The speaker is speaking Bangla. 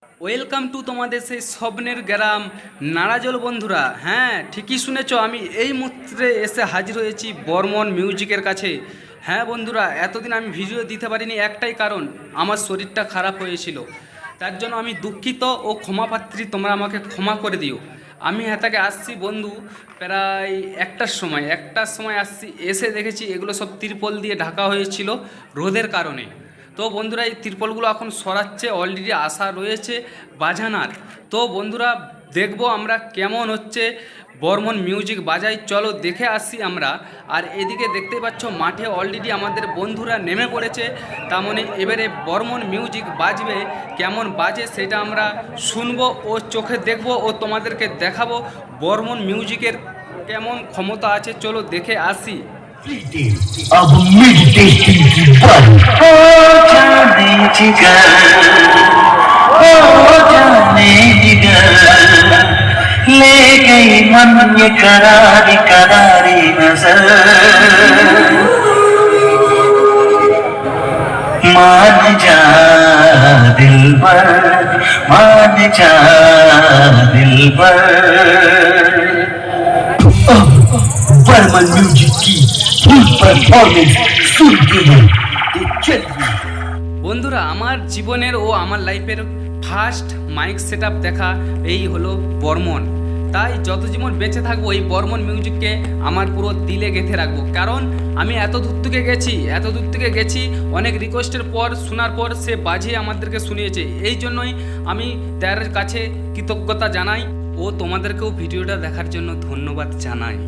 ওয়েলকাম টু তোমাদের সেই স্বপ্নের গ্রাম নারাজল বন্ধুরা। হ্যাঁ, ঠিকই শুনেছো, আমি এই মুহূর্তে এসে হাজির হয়েছি বর্মন মিউজিকের কাছে। হ্যাঁ বন্ধুরা, এতদিন আমি ভিডিও দিতে পারিনি একটাই কারণ, আমার শরীরটা খারাপ হয়েছিল। তার জন্য আমি দুঃখিত ও ক্ষমাপাত্রী, তোমরা আমাকে ক্ষমা করে দিও। আমি হেতাকে আসছি বন্ধু প্রায় একটার সময় আসছি, এসে দেখেছি এগুলো সব তিরপল দিয়ে ঢাকা হয়েছিল রোদের কারণে। তো বন্ধুরা এই তিরপলগুলো এখন সরাচ্ছে, অলরেডি আশা রয়েছে বাজানার। তো বন্ধুরা দেখবো আমরা কেমন হচ্ছে বর্মন মিউজিক বাজাই, চলো দেখে আসি আমরা। আর এদিকে দেখতেই পাচ্ছ মাঠে অলরেডি আমাদের বন্ধুরা নেমে পড়েছে। তার মানে এবারে বর্মন মিউজিক বাজবে, কেমন বাজে সেটা আমরা শুনবো ও চোখে দেখবো ও তোমাদেরকে দেখাবো বর্মন মিউজিকের কেমন ক্ষমতা আছে। চলো দেখে আসি। अब मेडिटेशन की बारी हो जाने जिगर हो जाने जिगर ले गई मन ये करारी करारी नजर मान जा दिलबर मान जा दिलबर बर्मन म्यूजिक की फुल परफॉर्मेंस सुनते हैं तो चलिए। বন্ধুরা আমার জীবনের ও আমার লাইফের ফার্স্ট মাইক সেট দেখা এই হলো বর্মন। তাই যত জীবন বেঁচে থাকবো এই বর্মন মিউজিককে আমার পুরো দিলে গেঁথে রাখবো। কারণ আমি এত দূর থেকে গেছি অনেক রিকোয়েস্টের পর, শোনার পর সে বাজিয়ে আমাদেরকে শুনিয়েছে। এই জন্যই আমি তার কাছে কৃতজ্ঞতা জানাই ও তোমাদেরকেও ভিডিওটা দেখার জন্য ধন্যবাদ জানাই।